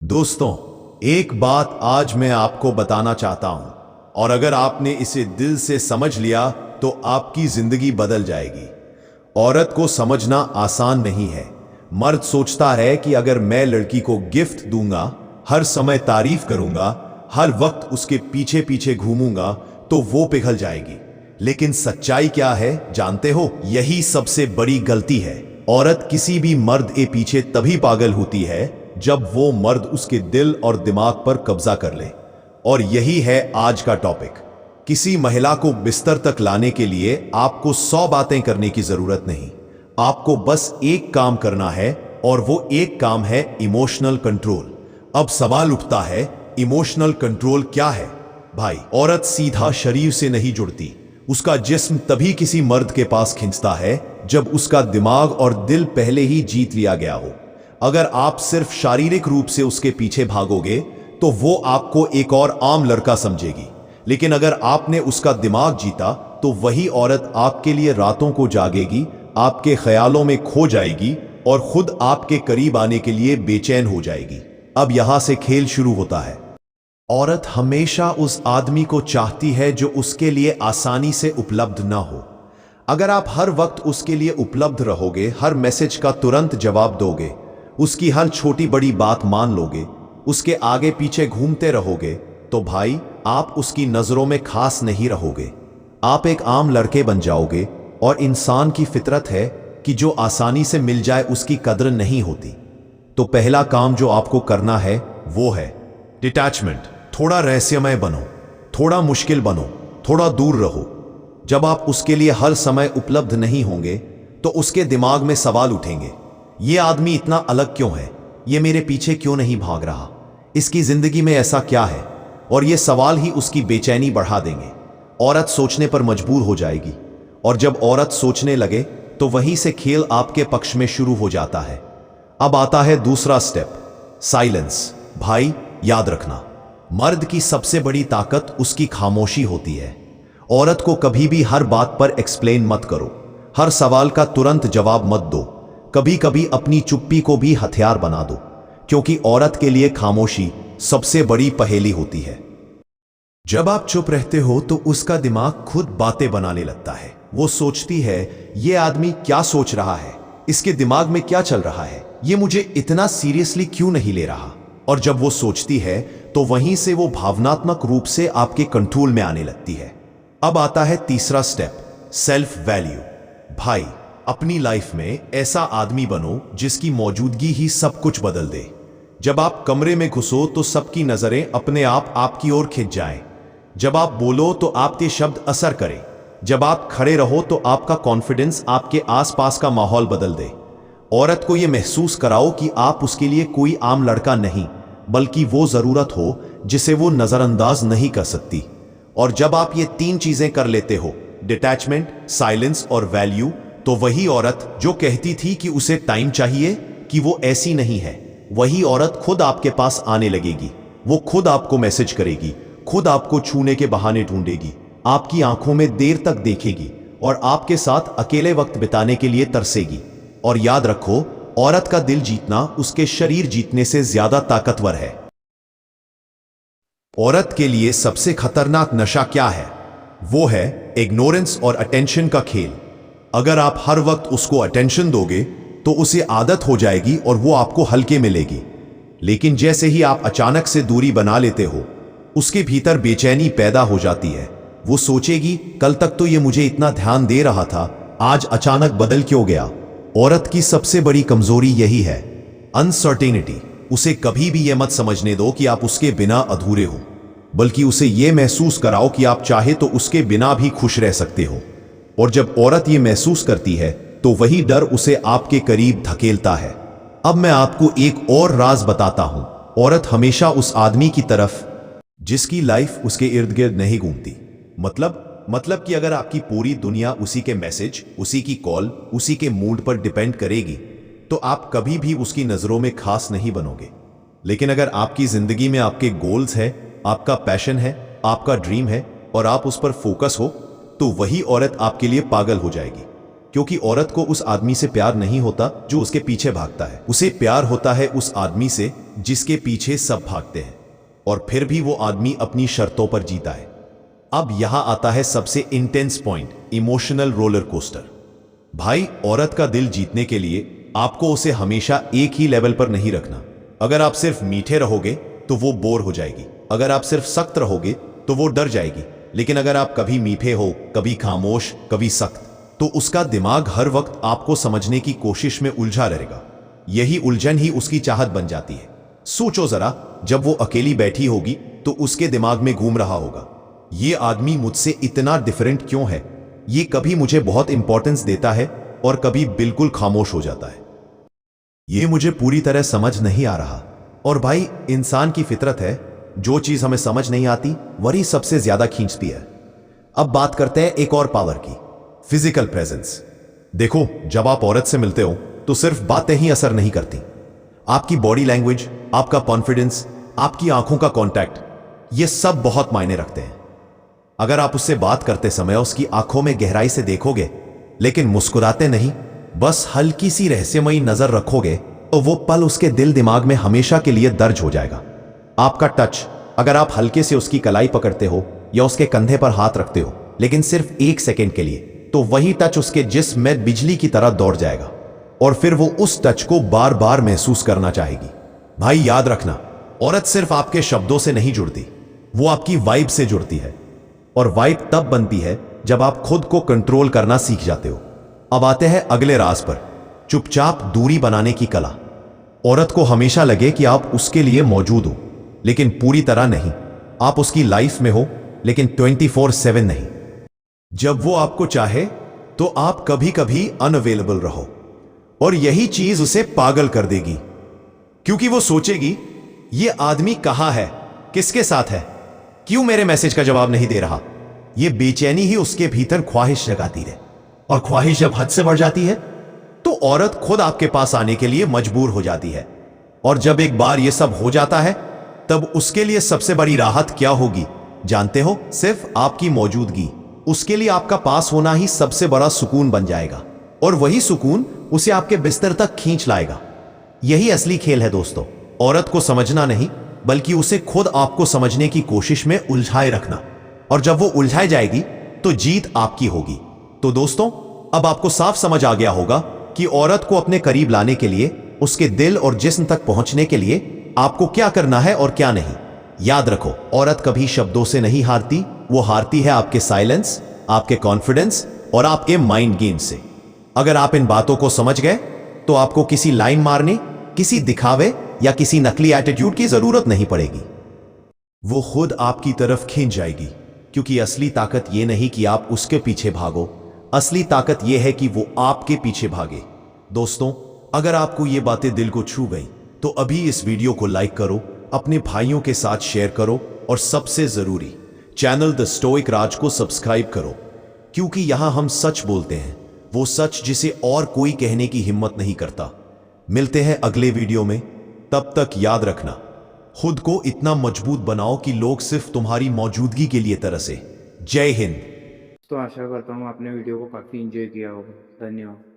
दोस्तों, एक बात आज मैं आपको बताना चाहता हूं और अगर आपने इसे दिल से समझ लिया तो आपकी जिंदगी बदल जाएगी। औरत को समझना आसान नहीं है। मर्द सोचता है कि अगर मैं लड़की को गिफ्ट दूंगा, हर समय तारीफ करूंगा, हर वक्त उसके पीछे पीछे घूमूंगा तो वो पिघल जाएगी। लेकिन सच्चाई क्या है जानते हो? यही सबसे बड़ी गलती है। औरत किसी भी मर्द के पीछे तभी पागल होती है जब वो मर्द उसके दिल और दिमाग पर कब्जा कर ले। और यही है आज का टॉपिक। किसी महिला को बिस्तर तक लाने के लिए आपको 100 बातें करने की जरूरत नहीं। आपको बस एक काम करना है और वो एक काम है इमोशनल कंट्रोल। अब सवाल उठता है, इमोशनल कंट्रोल क्या है? भाई, औरत सीधा शरीर से नहीं जुड़ती। उसका जिस्म तभी किसी मर्द के पास खिंचता है जब उसका दिमाग और दिल पहले ही जीत लिया गया हो। अगर आप सिर्फ शारीरिक रूप से उसके पीछे भागोगे तो वो आपको एक और आम लड़का समझेगी। लेकिन अगर आपने उसका दिमाग जीता तो वही औरत आपके लिए रातों को जागेगी, आपके ख्यालों में खो जाएगी और खुद आपके करीब आने के लिए बेचैन हो जाएगी। अब यहां से खेल शुरू होता है। औरत हमेशा उस आदमी को चाहती है जो उसके लिए आसानी से उपलब्ध ना हो। अगर आप हर वक्त उसके लिए उपलब्ध रहोगे, हर मैसेज का तुरंत जवाब दोगे, उसकी हर छोटी बड़ी बात मान लोगे, उसके आगे पीछे घूमते रहोगे, तो भाई आप उसकी नजरों में खास नहीं रहोगे। आप एक आम लड़के बन जाओगे। और इंसान की फितरत है कि जो आसानी से मिल जाए उसकी कद्र नहीं होती। तो पहला काम जो आपको करना है वो है डिटैचमेंट। थोड़ा रहस्यमय बनो, थोड़ा मुश्किल बनो, थोड़ा दूर रहो। जब आप उसके लिए हर समय उपलब्ध नहीं होंगे तो उसके दिमाग में सवाल उठेंगे, ये आदमी इतना अलग क्यों है? ये मेरे पीछे क्यों नहीं भाग रहा? इसकी जिंदगी में ऐसा क्या है? और ये सवाल ही उसकी बेचैनी बढ़ा देंगे। औरत सोचने पर मजबूर हो जाएगी और जब औरत सोचने लगे तो वहीं से खेल आपके पक्ष में शुरू हो जाता है। अब आता है दूसरा स्टेप, साइलेंस। भाई याद रखना, मर्द की सबसे बड़ी ताकत उसकी खामोशी होती है। औरत को कभी भी हर बात पर एक्सप्लेन मत करो, हर सवाल का तुरंत जवाब मत दो। कभी कभी अपनी चुप्पी को भी हथियार बना दो, क्योंकि औरत के लिए खामोशी सबसे बड़ी पहेली होती है। जब आप चुप रहते हो तो उसका दिमाग खुद बातें बनाने लगता है। वो सोचती है, ये आदमी क्या सोच रहा है, इसके दिमाग में क्या चल रहा है, ये मुझे इतना सीरियसली क्यों नहीं ले रहा। और जब वो सोचती है तो वहीं से वो भावनात्मक रूप से आपके कंट्रोल में आने लगती है। अब आता है तीसरा स्टेप, सेल्फ वैल्यू। भाई, अपनी लाइफ में ऐसा आदमी बनो जिसकी मौजूदगी ही सब कुछ बदल दे। जब आप कमरे में घुसो तो सबकी नजरें अपने आप आपकी ओर खिंच जाएं। जब आप बोलो तो आपके शब्द असर करें। जब आप खड़े रहो तो आपका कॉन्फिडेंस आपके आसपास का माहौल बदल दे। औरत को यह महसूस कराओ कि आप उसके लिए कोई आम लड़का नहीं, बल्कि वो जरूरत हो जिसे वो नजरअंदाज नहीं कर सकती। और जब आप ये 3 चीजें कर लेते हो, डिटैचमेंट, साइलेंस और वैल्यू, तो वही औरत जो कहती थी कि उसे टाइम चाहिए, कि वो ऐसी नहीं है, वही औरत खुद आपके पास आने लगेगी। वो खुद आपको मैसेज करेगी, खुद आपको छूने के बहाने ढूंढेगी, आपकी आंखों में देर तक देखेगी और आपके साथ अकेले वक्त बिताने के लिए तरसेगी। और याद रखो, औरत का दिल जीतना उसके शरीर जीतने से ज्यादा ताकतवर है। औरत के लिए सबसे खतरनाक नशा क्या है? वो है इग्नोरेंस और अटेंशन का खेल। अगर आप हर वक्त उसको अटेंशन दोगे तो उसे आदत हो जाएगी और वो आपको हल्के में लेगी। लेकिन जैसे ही आप अचानक से दूरी बना लेते हो, उसके भीतर बेचैनी पैदा हो जाती है। वो सोचेगी, कल तक तो ये मुझे इतना ध्यान दे रहा था, आज अचानक बदल क्यों गया? औरत की सबसे बड़ी कमजोरी यही है, अनसर्टेनिटी। उसे कभी भी यह मत समझने दो कि आप उसके बिना अधूरे हो, बल्कि उसे यह महसूस कराओ कि आप चाहे तो उसके बिना भी खुश रह सकते हो। और जब औरत ये महसूस करती है तो वही डर उसे आपके करीब धकेलता है। अब मैं आपको एक और राज बताता हूं। औरत हमेशा उस आदमी की तरफ जिसकी लाइफ उसके इर्द गिर्द नहीं घूमती। मतलब कि अगर आपकी पूरी दुनिया उसी के मैसेज, उसी की कॉल, उसी के मूड पर डिपेंड करेगी तो आप कभी भी उसकी नजरों में खास नहीं बनोगे। लेकिन अगर आपकी जिंदगी में आपके गोल्स है, आपका पैशन है, आपका ड्रीम है और आप उस पर फोकस हो, तो वही औरत आपके लिए पागल हो जाएगी। क्योंकि औरत को उस आदमी से प्यार नहीं होता जो उसके पीछे भागता है, उसे प्यार होता है उस आदमी से जिसके पीछे सब भागते हैं, और फिर भी वो आदमी अपनी शर्तों पर जीता है। अब यहां आता है सबसे intense point, emotional roller coaster. भाई, औरत का दिल जीतने के लिए आपको उसे हमेशा एक ही लेवल पर नहीं रखना। अगर आप सिर्फ मीठे रहोगे तो वो बोर हो जाएगी, अगर आप सिर्फ सख्त रहोगे तो वो डर जाएगी, लेकिन अगर आप कभी मीठे हो, कभी खामोश, कभी सख्त, तो उसका दिमाग हर वक्त आपको समझने की कोशिश में उलझा रहेगा। यही उलझन ही उसकी चाहत बन जाती है। सोचो जरा, जब वो अकेली बैठी होगी तो उसके दिमाग में घूम रहा होगा, ये आदमी मुझसे इतना डिफरेंट क्यों है, ये कभी मुझे बहुत इंपॉर्टेंस देता है और कभी बिल्कुल खामोश हो जाता है, ये मुझे पूरी तरह समझ नहीं आ रहा। और भाई, इंसान की फितरत है, जो चीज हमें समझ नहीं आती वही सबसे ज्यादा खींचती है। अब बात करते हैं एक और पावर की, फिजिकल प्रेजेंस। देखो, जब आप औरत से मिलते हो तो सिर्फ बातें ही असर नहीं करती, आपकी बॉडी लैंग्वेज, आपका कॉन्फिडेंस, आपकी आंखों का कांटेक्ट, ये सब बहुत मायने रखते हैं। अगर आप उससे बात करते समय उसकी आंखों में गहराई से देखोगे लेकिन मुस्कुराते नहीं, बस हल्की सी रहस्यमयी नजर रखोगे, तो वो पल उसके दिल दिमाग में हमेशा के लिए दर्ज हो जाएगा। आपका टच, अगर आप हल्के से उसकी कलाई पकड़ते हो या उसके कंधे पर हाथ रखते हो लेकिन सिर्फ एक सेकंड के लिए, तो वही टच उसके जिस्म में बिजली की तरह दौड़ जाएगा और फिर वो उस टच को बार बार महसूस करना चाहेगी। भाई, याद रखना, औरत सिर्फ आपके शब्दों से नहीं जुड़ती, वो आपकी वाइब से जुड़ती है, और वाइब तब बनती है जब आप खुद को कंट्रोल करना सीख जाते हो। अब आते हैं अगले राज पर, चुपचाप दूरी बनाने की कला। औरत को हमेशा लगे कि आप उसके लिए मौजूद हो, लेकिन पूरी तरह नहीं। आप उसकी लाइफ में हो लेकिन 24/7 नहीं। जब वो आपको चाहे तो आप कभी कभी अनअवेलेबल रहो, और यही चीज उसे पागल कर देगी, क्योंकि वो सोचेगी ये आदमी कहां है, किसके साथ है, क्यों मेरे मैसेज का जवाब नहीं दे रहा। ये बेचैनी ही उसके भीतर ख्वाहिश जगाती है, और ख्वाहिश जब हद से बढ़ जाती है तो औरत खुद आपके पास आने के लिए मजबूर हो जाती है। और जब एक बार ये सब हो जाता है, तब उसके लिए सबसे बड़ी राहत क्या होगी जानते हो? सिर्फ आपकी मौजूदगी। उसके लिए आपका पास होना ही सबसे बड़ा सुकून बन जाएगा, और वही सुकून उसे आपके बिस्तर तक खींच लाएगा। यही असली खेल है दोस्तों, औरत को समझना नहीं बल्कि उसे खुद आपको समझने की कोशिश में उलझाए रखना, और जब वो उलझाई जाएगी तो जीत आपकी होगी। तो दोस्तों, अब आपको साफ समझ आ गया होगा कि औरत को अपने करीब लाने के लिए, उसके दिल और जिस्म तक पहुंचने के लिए आपको क्या करना है और क्या नहीं। याद रखो, औरत कभी शब्दों से नहीं हारती, वो हारती है आपके साइलेंस, आपके कॉन्फिडेंस और आपके माइंड गेम से। अगर आप इन बातों को समझ गए तो आपको किसी लाइन मारने, किसी दिखावे या किसी नकली एटीट्यूड की जरूरत नहीं पड़ेगी। वो खुद आपकी तरफ खींच जाएगी, क्योंकि असली ताकत ये नहीं कि आप उसके पीछे भागो, असली ताकत यह है कि वो आपके पीछे भागे। दोस्तों, अगर आपको ये बातें दिल को छू गई तो अभी इस वीडियो को लाइक करो, अपने भाइयों के साथ शेयर करो, और सबसे जरूरी, चैनल द स्टोइक राज को सब्सक्राइब करो, क्योंकि यहां हम सच बोलते हैं, वो सच जिसे और कोई कहने की हिम्मत नहीं करता। मिलते हैं अगले वीडियो में, तब तक याद रखना, खुद को इतना मजबूत बनाओ कि लोग सिर्फ तुम्हारी मौजूदगी के लिए तरसे। जय हिंद। तो आशा करता हूँ आपने वीडियो को काफ़ी एंजॉय किया होगा। धन्यवाद।